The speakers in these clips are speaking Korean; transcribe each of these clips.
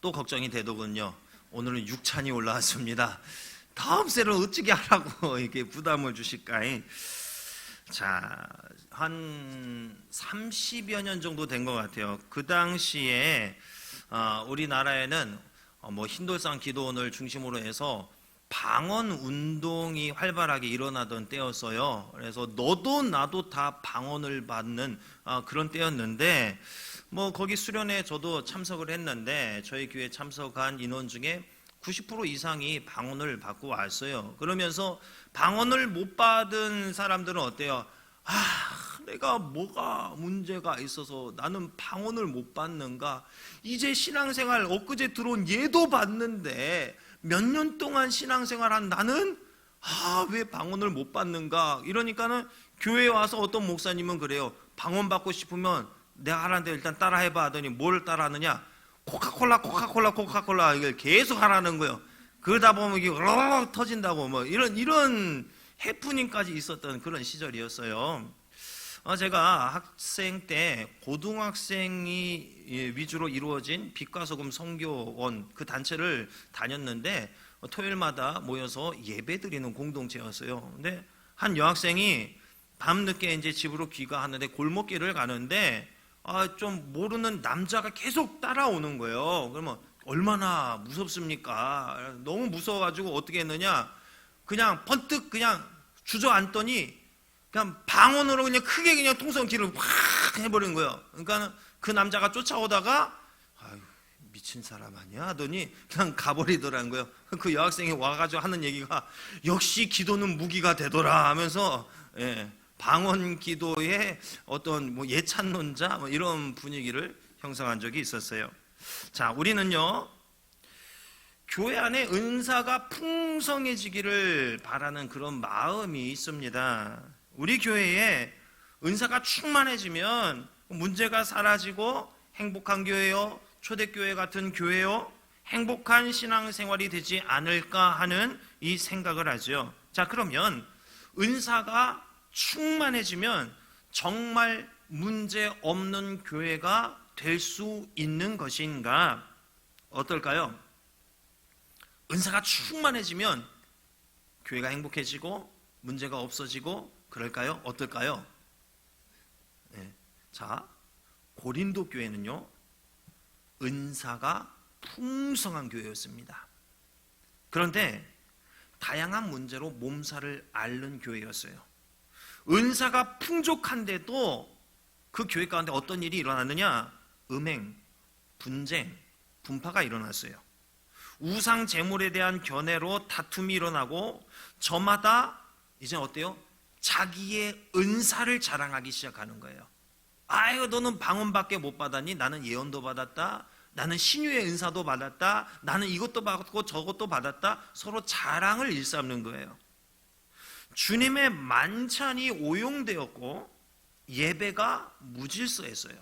또 걱정이 되더군요. 오늘은 6찬이 올라왔습니다. 다음 세를 어떻게 하라고 이렇게 부담을 주실까요? 자, 한 30여 년 정도 된 것 같아요. 그 당시에 우리나라에는 흰돌산 기도원을 중심으로 해서 방언 운동이 활발하게 일어나던 때였어요. 그래서 너도 나도 다 방언을 받는 그런 때였는데, 거기 수련회 저도 참석을 했는데 저희 교회 참석한 인원 중에 90% 이상이 방언을 받고 왔어요. 그러면서 방언을 못 받은 사람들은 어때요? 내가 뭐가 문제가 있어서 나는 방언을 못 받는가? 이제 신앙생활 엊그제 들어온 얘도 받는데 몇 년 동안 신앙생활한 나는 왜 방언을 못 받는가? 이러니까는 교회에 와서 어떤 목사님은 그래요. 방언 받고 싶으면 내가 하라는데 일단 따라 해봐 하더니 뭘 따라 하느냐? 코카콜라 이걸 계속 하라는 거예요. 그러다 보면 이게 으르르 터진다고 이런 해프닝까지 있었던 그런 시절이었어요. 제가 학생 때 고등학생이 위주로 이루어진 빛과 소금 선교원 그 단체를 다녔는데 토요일마다 모여서 예배 드리는 공동체였어요. 근데 한 여학생이 밤늦게 이제 집으로 귀가하는데 골목길을 가는데 좀 모르는 남자가 계속 따라오는 거예요. 그러면 얼마나 무섭습니까? 너무 무서워가지고 어떻게 했느냐? 그냥 번뜩 그냥 주저앉더니 그냥 방언으로 그냥 크게 그냥 통성기를 확 해버린 거예요. 그러니까 그 남자가 쫓아오다가 미친 사람 아니야? 하더니 그냥 가버리더라는 거예요. 그 여학생이 와가지고 하는 얘기가 역시 기도는 무기가 되더라 하면서 방언 기도의 어떤 예찬론자 이런 분위기를 형성한 적이 있었어요. 자, 우리는요 교회 안에 은사가 풍성해지기를 바라는 그런 마음이 있습니다. 우리 교회에 은사가 충만해지면 문제가 사라지고 행복한 교회요, 초대교회 같은 교회요, 행복한 신앙생활이 되지 않을까 하는 이 생각을 하죠. 자, 그러면 은사가 충만해지면 정말 문제 없는 교회가 될 수 있는 것인가? 어떨까요? 은사가 충만해지면 교회가 행복해지고 문제가 없어지고 그럴까요? 어떨까요? 자, 고린도 교회는요 은사가 풍성한 교회였습니다. 그런데 다양한 문제로 몸살을 앓는 교회였어요. 은사가 풍족한데도 그 교회 가운데 어떤 일이 일어났느냐? 음행, 분쟁, 분파가 일어났어요. 우상 제물에 대한 견해로 다툼이 일어나고 저마다 이제 어때요? 자기의 은사를 자랑하기 시작하는 거예요. 너는 방언밖에 못 받았니? 나는 예언도 받았다. 나는 신유의 은사도 받았다. 나는 이것도 받았고 저것도 받았다. 서로 자랑을 일삼는 거예요. 주님의 만찬이 오용되었고 예배가 무질서했어요.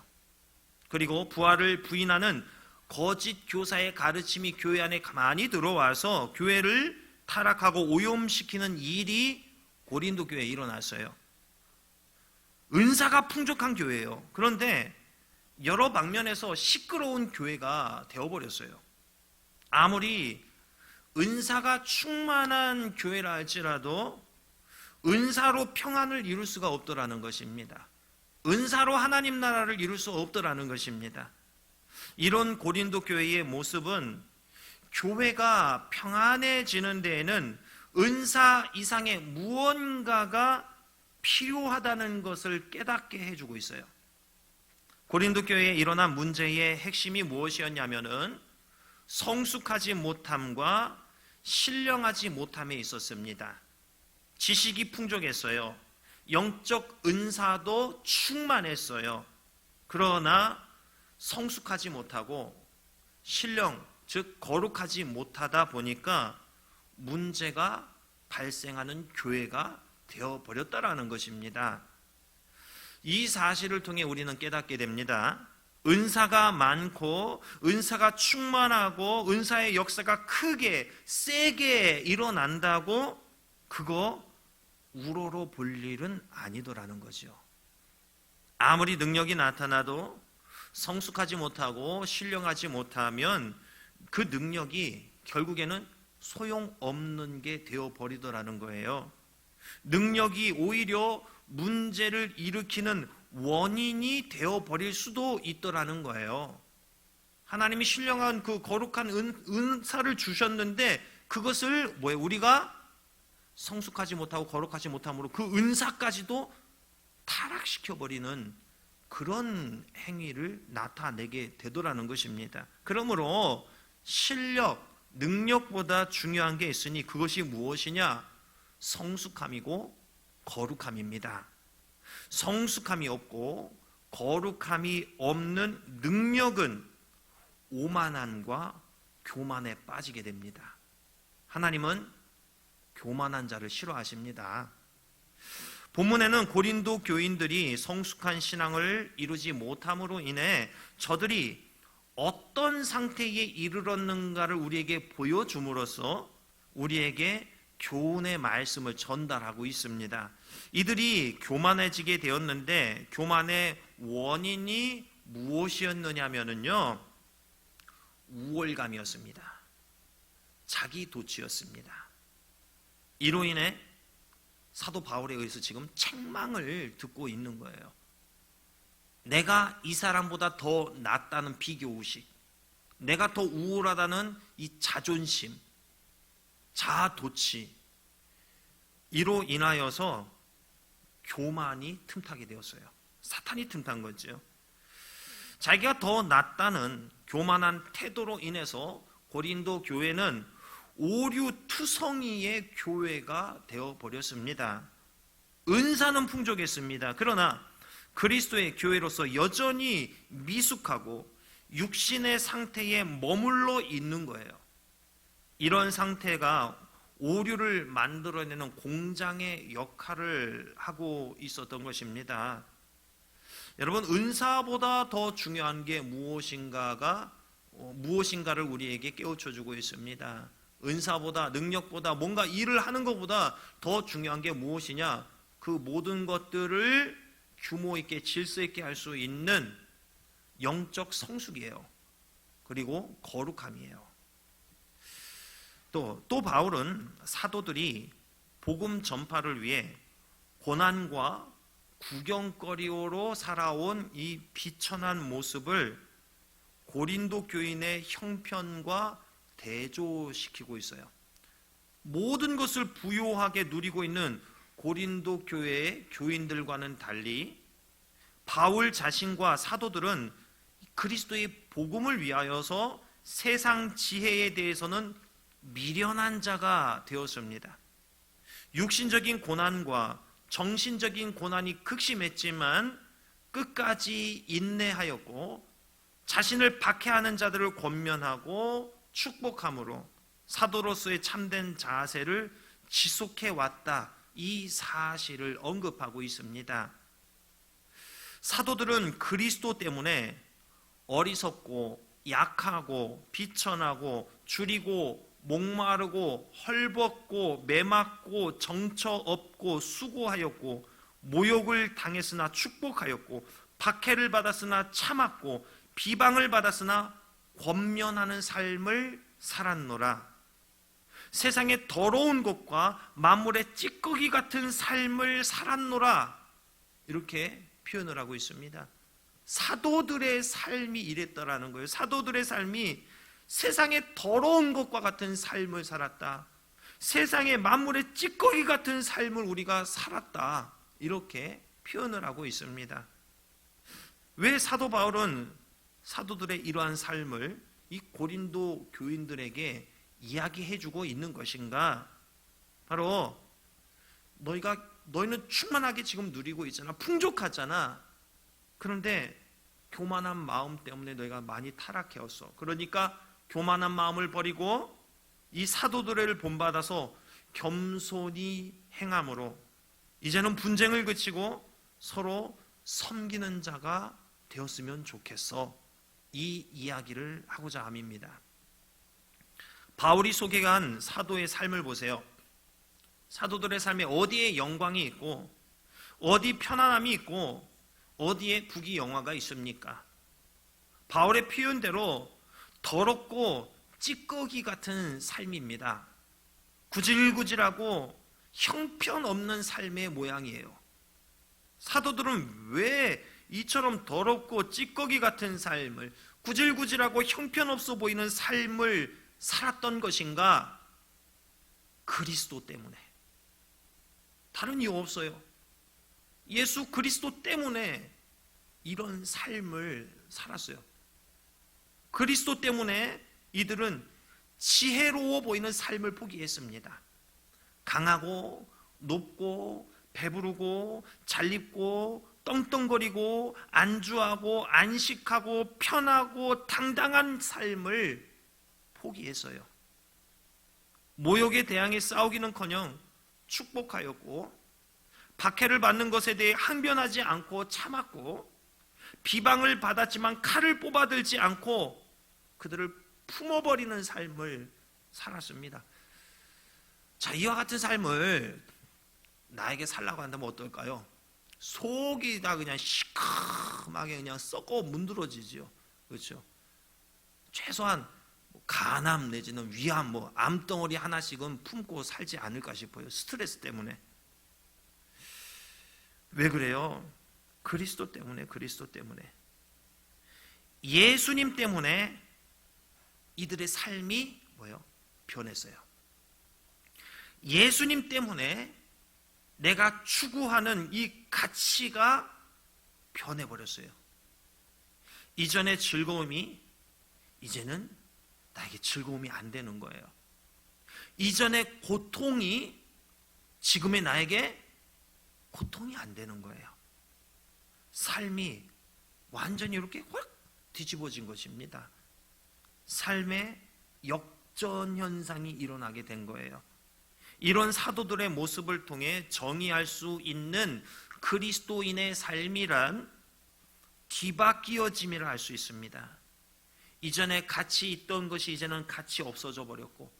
그리고 부활을 부인하는 거짓 교사의 가르침이 교회 안에 많이 들어와서 교회를 타락하고 오염시키는 일이 고린도 교회에 일어났어요. 은사가 풍족한 교회예요. 그런데 여러 방면에서 시끄러운 교회가 되어버렸어요. 아무리 은사가 충만한 교회라 할지라도 은사로 평안을 이룰 수가 없더라는 것입니다. 은사로 하나님 나라를 이룰 수 없더라는 것입니다. 이런 고린도 교회의 모습은 교회가 평안해지는 데에는 은사 이상의 무언가가 필요하다는 것을 깨닫게 해주고 있어요. 고린도 교회에 일어난 문제의 핵심이 무엇이었냐면은 성숙하지 못함과 신령하지 못함에 있었습니다. 지식이 풍족했어요. 영적 은사도 충만했어요. 그러나 성숙하지 못하고 신령, 즉 거룩하지 못하다 보니까 문제가 발생하는 교회가 되어버렸다라는 것입니다. 이 사실을 통해 우리는 깨닫게 됩니다. 은사가 많고 은사가 충만하고 은사의 역사가 크게 세게 일어난다고 그거 우러러 볼 일은 아니더라는 거죠. 아무리 능력이 나타나도 성숙하지 못하고 신령하지 못하면 그 능력이 결국에는 소용없는 게 되어버리더라는 거예요. 능력이 오히려 문제를 일으키는 원인이 되어버릴 수도 있더라는 거예요. 하나님이 신령한 그 거룩한 은사를 주셨는데 그것을 우리가 성숙하지 못하고 거룩하지 못함으로 그 은사까지도 타락시켜버리는 그런 행위를 나타내게 되더라는 것입니다. 그러므로 실력, 능력보다 중요한 게 있으니 그것이 무엇이냐? 성숙함이고 거룩함입니다. 성숙함이 없고 거룩함이 없는 능력은 오만함과 교만에 빠지게 됩니다. 하나님은 교만한 자를 싫어하십니다. 본문에는 고린도 교인들이 성숙한 신앙을 이루지 못함으로 인해 저들이 어떤 상태에 이르렀는가를 우리에게 보여줌으로써 우리에게 교훈의 말씀을 전달하고 있습니다. 이들이 교만해지게 되었는데 교만의 원인이 무엇이었느냐면요, 우월감이었습니다. 자기 도취였습니다. 이로 인해 사도 바울에 의해서 지금 책망을 듣고 있는 거예요. 내가 이 사람보다 더 낫다는 비교의식, 내가 더 우월하다는 이 자존심, 자아도취, 이로 인하여서 교만이 틈타게 되었어요. 사탄이 틈탄 거죠. 자기가 더 낫다는 교만한 태도로 인해서 고린도 교회는 오류투성이의 교회가 되어버렸습니다. 은사는 풍족했습니다. 그러나 그리스도의 교회로서 여전히 미숙하고 육신의 상태에 머물러 있는 거예요. 이런 상태가 오류를 만들어내는 공장의 역할을 하고 있었던 것입니다. 여러분, 은사보다 더 중요한 게 무엇인가를 우리에게 깨우쳐주고 있습니다. 은사보다, 능력보다, 뭔가 일을 하는 것보다 더 중요한 게 무엇이냐? 그 모든 것들을 규모 있게 질서 있게 할 수 있는 영적 성숙이에요. 그리고 거룩함이에요. 또 바울은 사도들이 복음 전파를 위해 고난과 구경거리로 살아온 이 비천한 모습을 고린도 교인의 형편과 대조시키고 있어요. 모든 것을 부요하게 누리고 있는 고린도 교회의 교인들과는 달리 바울 자신과 사도들은 그리스도의 복음을 위하여서 세상 지혜에 대해서는 미련한 자가 되었습니다. 육신적인 고난과 정신적인 고난이 극심했지만 끝까지 인내하였고 자신을 박해하는 자들을 권면하고 축복함으로 사도로서의 참된 자세를 지속해 왔다, 이 사실을 언급하고 있습니다. 사도들은 그리스도 때문에 어리석고 약하고 비천하고 줄이고 목마르고 헐벗고 매맞고 정처 없고 수고하였고 모욕을 당했으나 축복하였고 박해를 받았으나 참았고 비방을 받았으나 권면하는 삶을 살았노라. 세상의 더러운 것과 만물의 찌꺼기 같은 삶을 살았노라. 이렇게 표현을 하고 있습니다. 사도들의 삶이 이랬더라는 거예요. 사도들의 삶이 세상의 더러운 것과 같은 삶을 살았다. 세상의 만물의 찌꺼기 같은 삶을 우리가 살았다. 이렇게 표현을 하고 있습니다. 왜 사도 바울은 사도들의 이러한 삶을 이 고린도 교인들에게 이야기해주고 있는 것인가? 바로 너희는 충만하게 지금 누리고 있잖아. 풍족하잖아. 그런데 교만한 마음 때문에 너희가 많이 타락해왔어. 그러니까 교만한 마음을 버리고 이 사도들을 본받아서 겸손히 행함으로 이제는 분쟁을 그치고 서로 섬기는 자가 되었으면 좋겠어. 이 이야기를 하고자 함입니다. 바울이 소개한 사도의 삶을 보세요. 사도들의 삶에 어디에 영광이 있고 어디 편안함이 있고 어디에 부귀영화가 있습니까? 바울의 표현대로 더럽고 찌꺼기 같은 삶입니다. 구질구질하고 형편없는 삶의 모양이에요. 사도들은 왜 이처럼 더럽고 찌꺼기 같은 삶을, 구질구질하고 형편없어 보이는 삶을 살았던 것인가? 그리스도 때문에. 다른 이유 없어요. 예수 그리스도 때문에 이런 삶을 살았어요. 그리스도 때문에 이들은 지혜로워 보이는 삶을 포기했습니다. 강하고 높고 배부르고 잘 입고 떵떵거리고 안주하고 안식하고 편하고 당당한 삶을 포기했어요. 모욕에 대항해 싸우기는커녕 축복하였고, 박해를 받는 것에 대해 항변하지 않고 참았고, 비방을 받았지만 칼을 뽑아들지 않고 그들을 품어버리는 삶을 살았습니다. 자, 이와 같은 삶을 나에게 살라고 한다면 어떨까요? 속이 다 그냥 시커멓게 그냥 썩어 문드러지죠. 그렇죠? 최소한 간암 내지는 위암, 암덩어리 하나씩은 품고 살지 않을까 싶어요. 스트레스 때문에. 왜 그래요? 그리스도 때문에, 그리스도 때문에. 예수님 때문에 이들의 삶이 뭐예요? 변했어요. 예수님 때문에 내가 추구하는 이 가치가 변해버렸어요. 이전의 즐거움이 이제는 나에게 즐거움이 안 되는 거예요. 이전의 고통이 지금의 나에게 고통이 안 되는 거예요. 삶이 완전히 이렇게 확 뒤집어진 것입니다. 삶의 역전 현상이 일어나게 된 거예요. 이런 사도들의 모습을 통해 정의할 수 있는 그리스도인의 삶이란 뒤바뀌어짐이라 할 수 있습니다. 이전에 가치 있던 것이 이제는 가치 없어져 버렸고,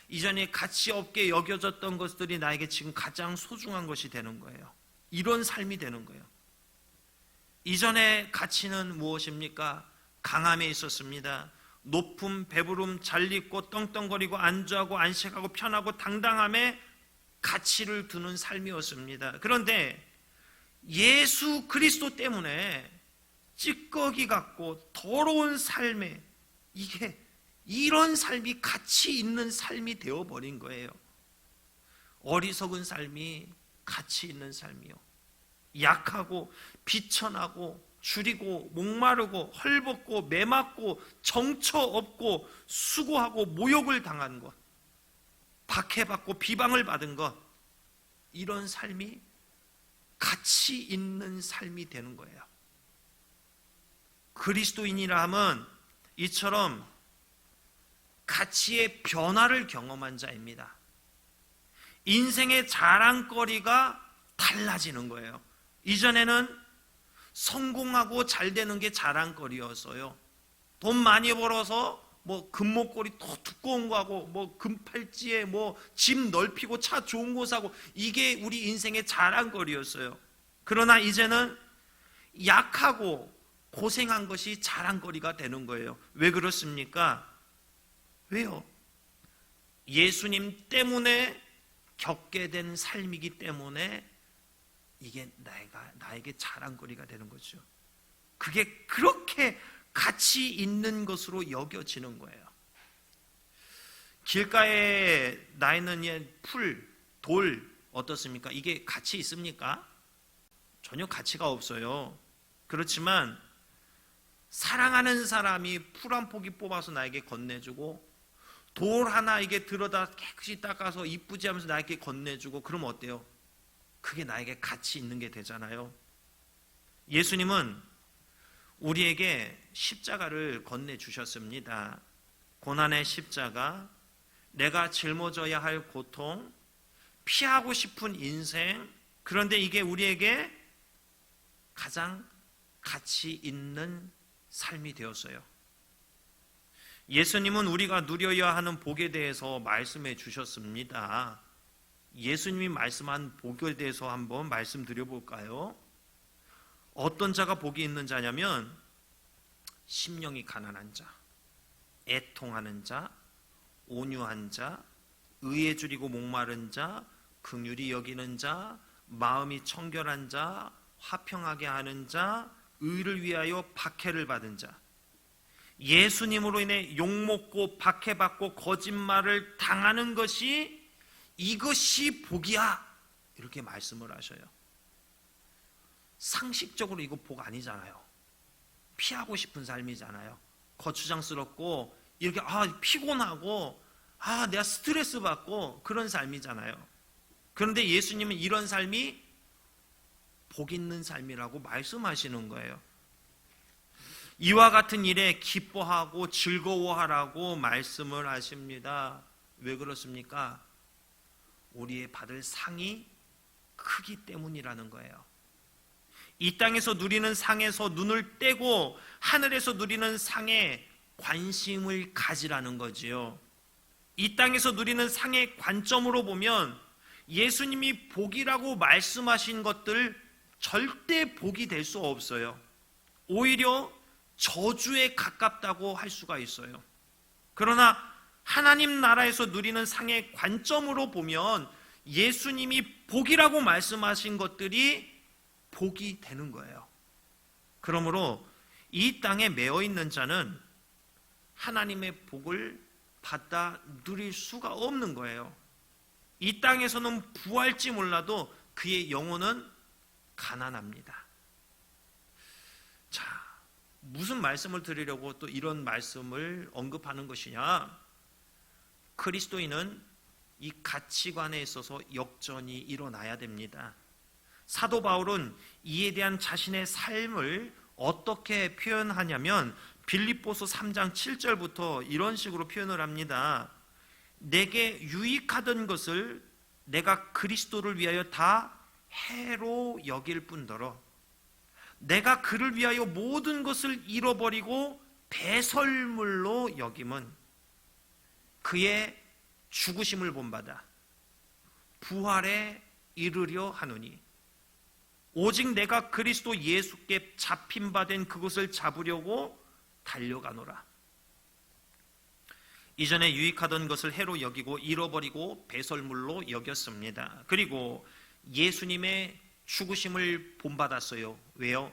이전에 가치 없게 여겨졌던 것들이 나에게 지금 가장 소중한 것이 되는 거예요. 이런 삶이 되는 거예요. 이전의 가치는 무엇입니까? 강함에 있었습니다. 높음, 배부름, 잘 입고 떵떵거리고 안주하고 안식하고 편하고 당당함에 가치를 두는 삶이었습니다. 그런데 예수 그리스도 때문에 찌꺼기 같고 더러운 삶에, 이게 이런 삶이 가치 있는 삶이 되어버린 거예요. 어리석은 삶이 가치 있는 삶이요. 약하고 비천하고 줄이고 목마르고 헐벗고 매맞고 정처 없고 수고하고 모욕을 당한 것, 박해받고 비방을 받은 것, 이런 삶이 가치 있는 삶이 되는 거예요. 그리스도인이라 함은 이처럼 가치의 변화를 경험한 자입니다. 인생의 자랑거리가 달라지는 거예요. 이전에는 성공하고 잘 되는 게 자랑거리였어요. 돈 많이 벌어서 금목걸이 더 두꺼운 거 하고 금팔찌에 집 넓히고 차 좋은 거 사고, 이게 우리 인생의 자랑거리였어요. 그러나 이제는 약하고 고생한 것이 자랑거리가 되는 거예요. 왜 그렇습니까? 왜요? 예수님 때문에 겪게 된 삶이기 때문에 이게 나에게 자랑거리가 되는 거죠. 그게 그렇게 가치 있는 것으로 여겨지는 거예요. 길가에 나 있는 풀, 돌 어떻습니까? 이게 가치 있습니까? 전혀 가치가 없어요. 그렇지만 사랑하는 사람이 풀 한 포기 뽑아서 나에게 건네주고, 돌 하나 이게 들어다 깨끗이 닦아서 이쁘지 하면서 나에게 건네주고, 그러면 어때요? 그게 나에게 가치 있는 게 되잖아요. 예수님은 우리에게 십자가를 건네주셨습니다. 고난의 십자가, 내가 짊어져야 할 고통, 피하고 싶은 인생, 그런데 이게 우리에게 가장 가치 있는 삶이 되었어요. 예수님은 우리가 누려야 하는 복에 대해서 말씀해 주셨습니다. 예수님이 말씀한 복에 대해서 한번 말씀드려 볼까요? 어떤 자가 복이 있는 자냐면 심령이 가난한 자, 애통하는 자, 온유한 자, 의에 줄이고 목마른 자, 긍휼히 여기는 자, 마음이 청결한 자, 화평하게 하는 자, 의를 위하여 박해를 받은 자. 예수님으로 인해 욕먹고 박해받고 거짓말을 당하는 것이 이것이 복이야, 이렇게 말씀을 하셔요. 상식적으로 이거 복 아니잖아요. 피하고 싶은 삶이잖아요. 거추장스럽고 이렇게 피곤하고 내가 스트레스 받고 그런 삶이잖아요. 그런데 예수님은 이런 삶이 복 있는 삶이라고 말씀하시는 거예요. 이와 같은 일에 기뻐하고 즐거워하라고 말씀을 하십니다. 왜 그렇습니까? 우리의 받을 상이 크기 때문이라는 거예요. 이 땅에서 누리는 상에서 눈을 떼고 하늘에서 누리는 상에 관심을 가지라는 거지요. 이 땅에서 누리는 상의 관점으로 보면 예수님이 복이라고 말씀하신 것들 절대 복이 될 수 없어요. 오히려 저주에 가깝다고 할 수가 있어요. 그러나 하나님 나라에서 누리는 상의 관점으로 보면 예수님이 복이라고 말씀하신 것들이 복이 되는 거예요. 그러므로 이 땅에 매어 있는 자는 하나님의 복을 받아 누릴 수가 없는 거예요. 이 땅에서는 부할지 몰라도 그의 영혼은 가난합니다. 자, 무슨 말씀을 드리려고 또 이런 말씀을 언급하는 것이냐? 그리스도인은 이 가치관에 있어서 역전이 일어나야 됩니다. 사도 바울은 이에 대한 자신의 삶을 어떻게 표현하냐면 빌립보서 3장 7절부터 이런 식으로 표현을 합니다. 내게 유익하던 것을 내가 그리스도를 위하여 다 해로 여길 뿐더러 내가 그를 위하여 모든 것을 잃어버리고 배설물로 여김은 그의 죽으심을 본받아 부활에 이르려 하노니 오직 내가 그리스도 예수께 잡힌 바 된 그것을 잡으려고 달려가노라. 이전에 유익하던 것을 해로 여기고 잃어버리고 배설물로 여겼습니다. 그리고 예수님의 죽으심을 본받았어요. 왜요?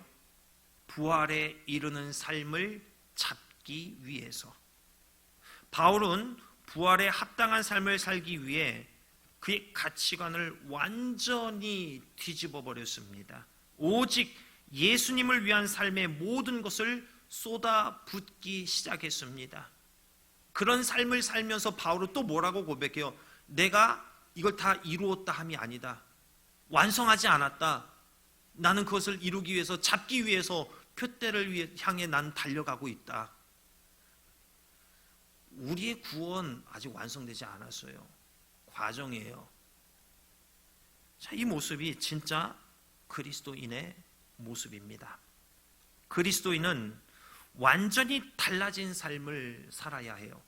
부활에 이르는 삶을 잡기 위해서. 바울은 부활에 합당한 삶을 살기 위해 그의 가치관을 완전히 뒤집어 버렸습니다. 오직 예수님을 위한 삶의 모든 것을 쏟아붓기 시작했습니다. 그런 삶을 살면서 바울은 또 뭐라고 고백해요? 내가 이걸 다 이루었다 함이 아니다. 완성하지 않았다. 나는 그것을 이루기 위해서, 잡기 위해서 표대를 향해 난 달려가고 있다. 우리의 구원 아직 완성되지 않았어요. 과정이에요. 자, 이 모습이 진짜 그리스도인의 모습입니다. 그리스도인은 완전히 달라진 삶을 살아야 해요.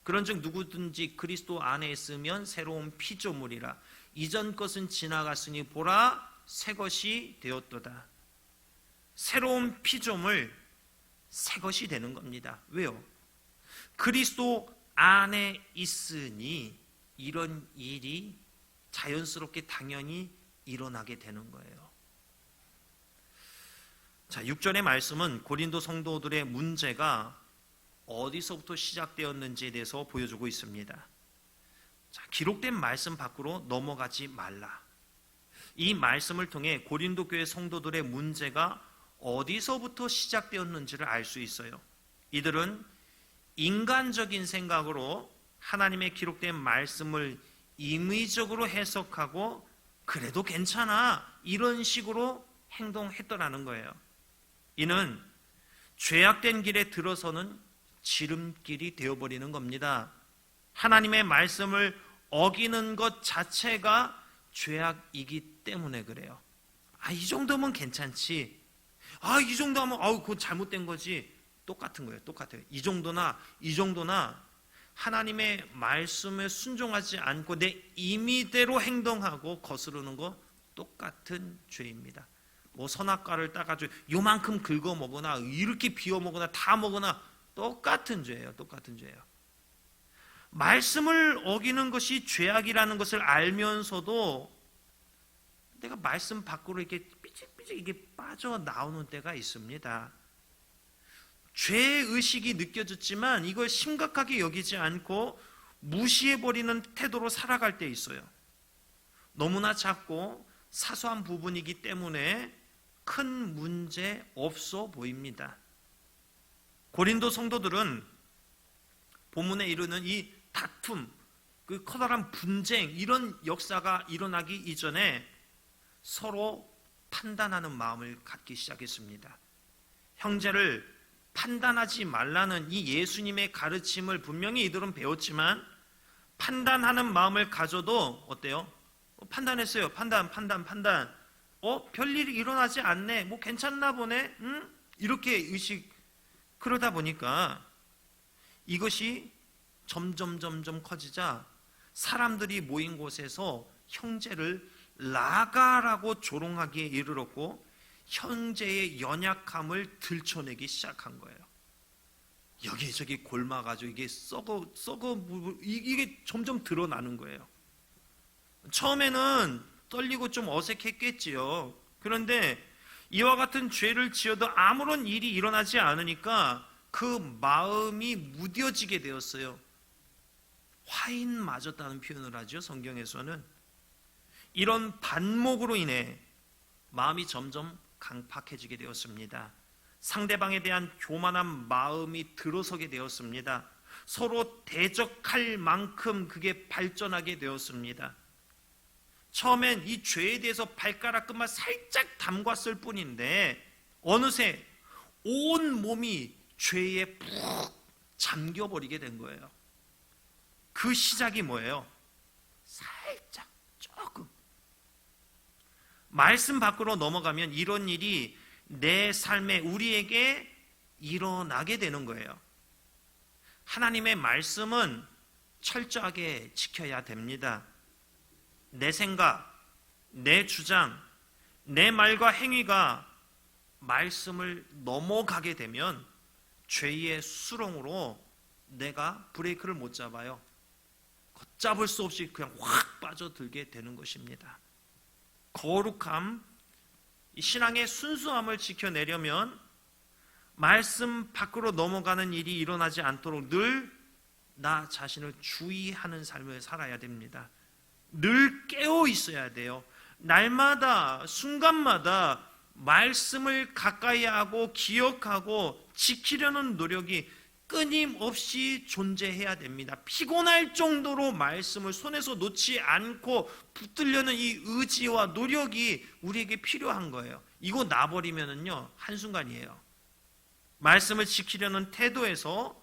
그런즉 누구든지 그리스도 안에 있으면 새로운 피조물이라 이전 것은 지나갔으니 보라 새 것이 되었도다. 새로운 피조물, 새 것이 되는 겁니다. 왜요? 그리스도 안에 있으니 이런 일이 자연스럽게 당연히 일어나게 되는 거예요. 자, 6절의 말씀은 고린도 성도들의 문제가 어디서부터 시작되었는지에 대해서 보여주고 있습니다. 자, 기록된 말씀 밖으로 넘어가지 말라. 이 말씀을 통해 고린도 교회 성도들의 문제가 어디서부터 시작되었는지를 알 수 있어요. 이들은 인간적인 생각으로 하나님의 기록된 말씀을 임의적으로 해석하고 그래도 괜찮아 이런 식으로 행동했더라는 거예요. 이는 죄악된 길에 들어서는 지름길이 되어버리는 겁니다. 하나님의 말씀을 어기는 것 자체가 죄악이기 때문에 그래요. 이 정도면 괜찮지. 이 정도 하면 그거 잘못된 거지. 똑같은 거예요. 똑같아요. 이 정도나 하나님의 말씀에 순종하지 않고 내 임의대로 행동하고 거스르는 거 똑같은 죄입니다. 뭐 선악과를 따가지고 요만큼 긁어 먹거나 이렇게 비워 먹거나 다 먹거나 똑같은 죄예요. 똑같은 죄예요. 말씀을 어기는 것이 죄악이라는 것을 알면서도 내가 말씀 밖으로 이렇게 삐직삐직 이게 빠져나오는 때가 있습니다. 죄의식이 느껴졌지만 이걸 심각하게 여기지 않고 무시해버리는 태도로 살아갈 때 있어요. 너무나 작고 사소한 부분이기 때문에 큰 문제 없어 보입니다. 고린도 성도들은 본문에 이르는 이 다툼, 그 커다란 분쟁, 이런 역사가 일어나기 이전에 서로 판단하는 마음을 갖기 시작했습니다. 형제를 판단하지 말라는 이 예수님의 가르침을 분명히 이들은 배웠지만 판단하는 마음을 가져도 어때요? 판단했어요. 판단. 별일이 일어나지 않네. 뭐 괜찮나 보네. 이렇게 의식. 그러다 보니까 이것이 점점 커지자 사람들이 모인 곳에서 형제를 나가라고 조롱하기에 이르렀고 형제의 연약함을 들춰내기 시작한 거예요. 여기저기 골마가지고 이게 이게 점점 드러나는 거예요. 처음에는 떨리고 좀 어색했겠지요. 그런데 이와 같은 죄를 지어도 아무런 일이 일어나지 않으니까 그 마음이 무뎌지게 되었어요. 화인 맞았다는 표현을 하죠. 성경에서는. 이런 반목으로 인해 마음이 점점 강팍해지게 되었습니다. 상대방에 대한 교만한 마음이 들어서게 되었습니다. 서로 대적할 만큼 그게 발전하게 되었습니다. 처음엔 이 죄에 대해서 발가락 끝만 살짝 담갔을 뿐인데 어느새 온 몸이 죄에 푹 잠겨버리게 된 거예요. 그 시작이 뭐예요? 살짝 조금 말씀 밖으로 넘어가면 이런 일이 내 삶에 우리에게 일어나게 되는 거예요. 하나님의 말씀은 철저하게 지켜야 됩니다. 내 생각, 내 주장, 내 말과 행위가 말씀을 넘어가게 되면 죄의 수렁으로 내가 브레이크를 못 잡아요. 걷잡을 수 없이 그냥 확 빠져들게 되는 것입니다. 거룩함, 신앙의 순수함을 지켜내려면 말씀 밖으로 넘어가는 일이 일어나지 않도록 늘 나 자신을 주의하는 삶을 살아야 됩니다. 늘 깨어 있어야 돼요. 날마다 순간마다 말씀을 가까이 하고 기억하고 지키려는 노력이 끊임없이 존재해야 됩니다. 피곤할 정도로 말씀을 손에서 놓지 않고 붙들려는 이 의지와 노력이 우리에게 필요한 거예요. 이거 놔버리면은요 한순간이에요. 말씀을 지키려는 태도에서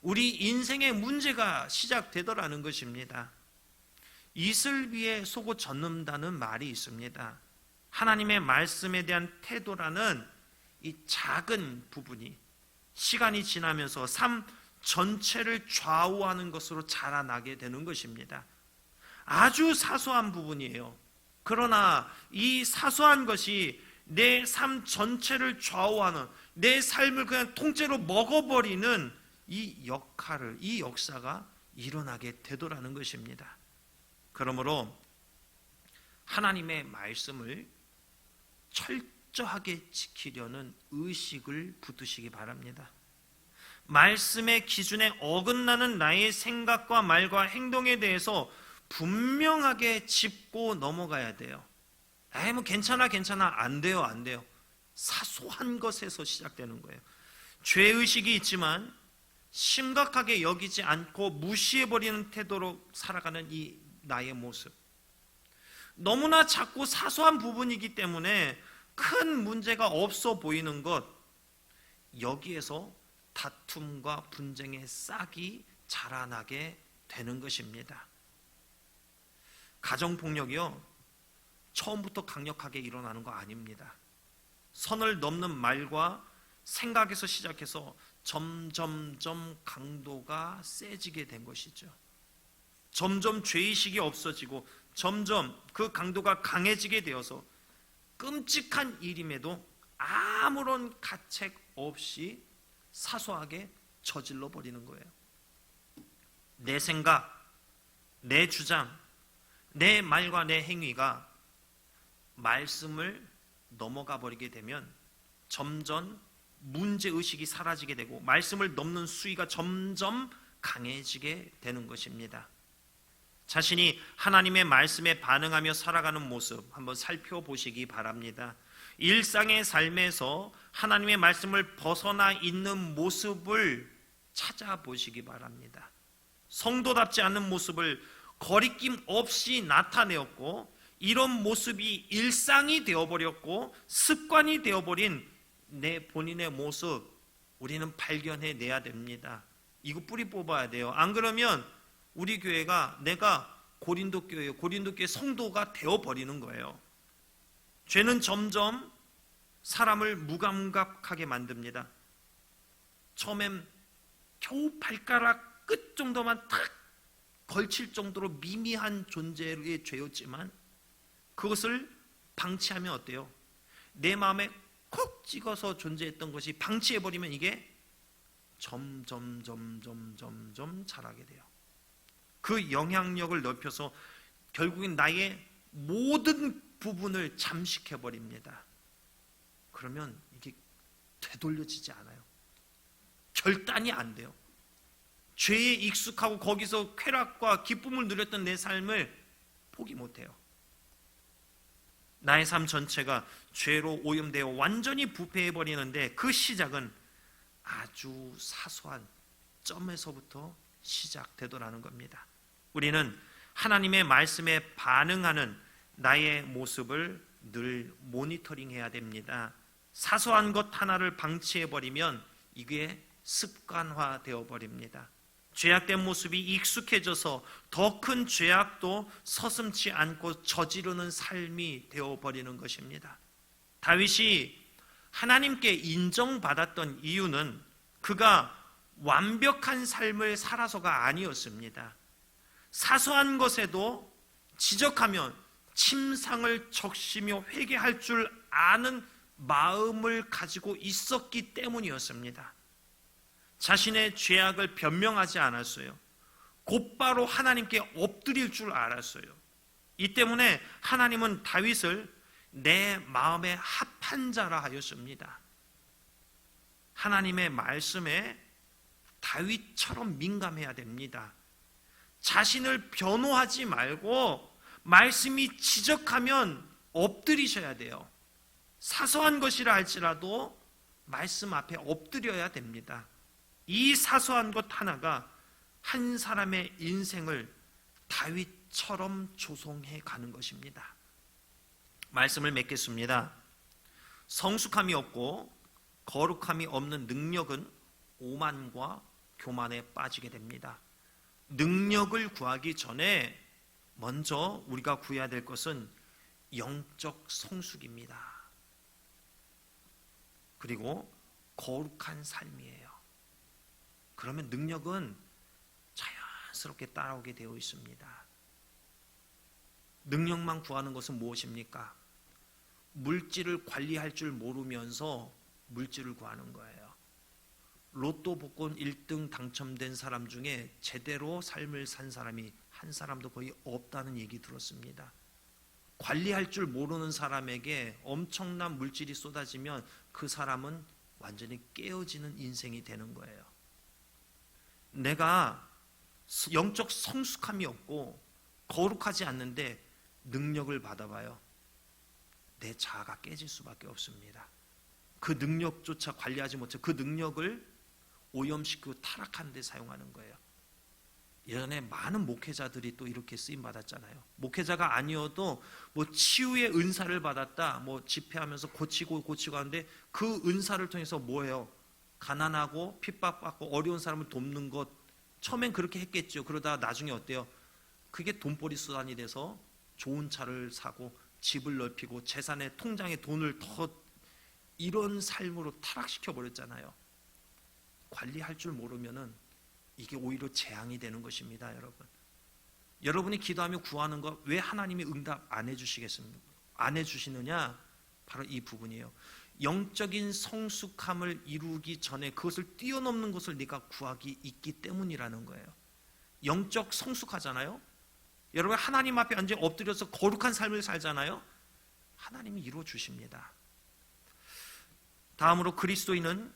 우리 인생의 문제가 시작되더라는 것입니다. 이슬 위에 속옷 젖는다는 말이 있습니다. 하나님의 말씀에 대한 태도라는 이 작은 부분이 시간이 지나면서 삶 전체를 좌우하는 것으로 자라나게 되는 것입니다. 아주 사소한 부분이에요. 그러나 이 사소한 것이 내 삶 전체를 좌우하는, 내 삶을 그냥 통째로 먹어버리는 이 역할을, 이 역사가 일어나게 되더라는 것입니다. 그러므로 하나님의 말씀을 철저하게 지키려는 의식을 붙드시기 바랍니다. 말씀의 기준에 어긋나는 나의 생각과 말과 행동에 대해서 분명하게 짚고 넘어가야 돼요. 뭐 괜찮아 안 돼요. 사소한 것에서 시작되는 거예요. 죄의식이 있지만 심각하게 여기지 않고 무시해버리는 태도로 살아가는 이 나의 모습, 너무나 작고 사소한 부분이기 때문에 큰 문제가 없어 보이는 것, 여기에서 다툼과 분쟁의 싹이 자라나게 되는 것입니다. 가정폭력이요 처음부터 강력하게 일어나는 거 아닙니다. 선을 넘는 말과 생각에서 시작해서 점점 강도가 세지게 된 것이죠. 점점 죄의식이 없어지고 점점 그 강도가 강해지게 되어서 끔찍한 일임에도 아무런 가책 없이 사소하게 저질러 버리는 거예요. 내 생각, 내 주장, 내 말과 내 행위가 말씀을 넘어가 버리게 되면 점점 문제의식이 사라지게 되고 말씀을 넘는 수위가 점점 강해지게 되는 것입니다. 자신이 하나님의 말씀에 반응하며 살아가는 모습 한번 살펴보시기 바랍니다. 일상의 삶에서 하나님의 말씀을 벗어나 있는 모습을 찾아보시기 바랍니다. 성도답지 않는 모습을 거리낌 없이 나타내었고 이런 모습이 일상이 되어버렸고 습관이 되어버린 내 본인의 모습 우리는 발견해내야 됩니다. 이거 뿌리 뽑아야 돼요. 안 그러면 우리 교회가 내가 고린도 교회 성도가 되어버리는 거예요. 죄는 점점 사람을 무감각하게 만듭니다. 처음엔 겨우 발가락 끝 정도만 탁 걸칠 정도로 미미한 존재의 죄였지만 그것을 방치하면 어때요? 내 마음에 콕 찍어서 존재했던 것이 방치해버리면 이게 점점 자라게 돼요. 그 영향력을 넓혀서 결국엔 나의 모든 부분을 잠식해버립니다. 그러면 이게 되돌려지지 않아요. 결단이 안 돼요. 죄에 익숙하고 거기서 쾌락과 기쁨을 누렸던 내 삶을 포기 못해요. 나의 삶 전체가 죄로 오염되어 완전히 부패해버리는데 그 시작은 아주 사소한 점에서부터 시작되더라는 겁니다. 우리는 하나님의 말씀에 반응하는 나의 모습을 늘 모니터링해야 됩니다. 사소한 것 하나를 방치해버리면 이게 습관화되어 버립니다. 죄악된 모습이 익숙해져서 더 큰 죄악도 서슴지 않고 저지르는 삶이 되어버리는 것입니다. 다윗이 하나님께 인정받았던 이유는 그가 완벽한 삶을 살아서가 아니었습니다. 사소한 것에도 지적하면 침상을 적시며 회개할 줄 아는 마음을 가지고 있었기 때문이었습니다. 자신의 죄악을 변명하지 않았어요. 곧바로 하나님께 엎드릴 줄 알았어요. 이 때문에 하나님은 다윗을 내 마음에 합한 자라 하였습니다. 하나님의 말씀에 다윗처럼 민감해야 됩니다. 자신을 변호하지 말고 말씀이 지적하면 엎드리셔야 돼요. 사소한 것이라 할지라도 말씀 앞에 엎드려야 됩니다. 이 사소한 것 하나가 한 사람의 인생을 다윗처럼 조성해 가는 것입니다. 말씀을 맺겠습니다. 성숙함이 없고 거룩함이 없는 능력은 오만과 교만에 빠지게 됩니다. 능력을 구하기 전에 먼저 우리가 구해야 될 것은 영적 성숙입니다. 그리고 거룩한 삶이에요. 그러면 능력은 자연스럽게 따라오게 되어 있습니다. 능력만 구하는 것은 무엇입니까? 물질을 관리할 줄 모르면서 물질을 구하는 거예요. 로또 복권 1등 당첨된 사람 중에 제대로 삶을 산 사람이 한 사람도 거의 없다는 얘기 들었습니다. 관리할 줄 모르는 사람에게 엄청난 물질이 쏟아지면 그 사람은 완전히 깨어지는 인생이 되는 거예요. 내가 영적 성숙함이 없고 거룩하지 않는데 능력을 받아봐요. 내 자아가 깨질 수밖에 없습니다. 그 능력조차 관리하지 못해 그 능력을 오염시키고 타락하는 데 사용하는 거예요. 예전에 많은 목회자들이 또 이렇게 쓰임 받았잖아요. 목회자가 아니어도 뭐 치유의 은사를 받았다, 뭐 집회하면서 고치고 하는데 그 은사를 통해서 뭐예요? 가난하고 핍박받고 어려운 사람을 돕는 것, 처음엔 그렇게 했겠죠. 그러다 나중에 어때요? 그게 돈벌이 수단이 돼서 좋은 차를 사고 집을 넓히고 재산의 통장에 돈을 더, 이런 삶으로 타락시켜 버렸잖아요. 관리할 줄 모르면은 이게 오히려 재앙이 되는 것입니다, 여러분. 여러분이 기도하며 구하는 것 왜 하나님이 응답 안 해주시겠습니까? 안 해주시느냐? 바로 이 부분이에요. 영적인 성숙함을 이루기 전에 그것을 뛰어넘는 것을 네가 구하기 있기 때문이라는 거예요. 영적 성숙하잖아요. 여러분 하나님 앞에 앉아 엎드려서 거룩한 삶을 살잖아요. 하나님이 이루어 주십니다. 다음으로 그리스도인은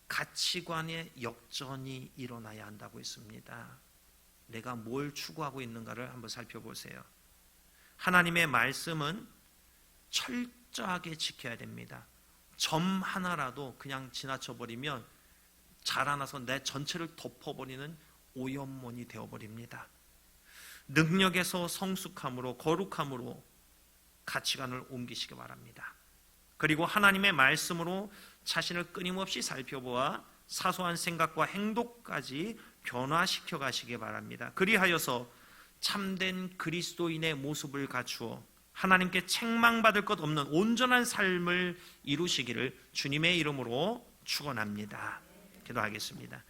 가치관의 역전이 일어나야 한다고 했습니다. 내가 뭘 추구하고 있는가를 한번 살펴보세요. 하나님의 말씀은 철저하게 지켜야 됩니다. 점 하나라도 그냥 지나쳐 버리면 자라나서 내 전체를 덮어버리는 오염몬이 되어버립니다. 능력에서 성숙함으로 거룩함으로 가치관을 옮기시기 바랍니다. 그리고 하나님의 말씀으로 자신을 끊임없이 살펴보아 사소한 생각과 행동까지 변화시켜 가시기 바랍니다. 그리하여서 참된 그리스도인의 모습을 갖추어 하나님께 책망받을 것 없는 온전한 삶을 이루시기를 주님의 이름으로 축원합니다. 기도하겠습니다.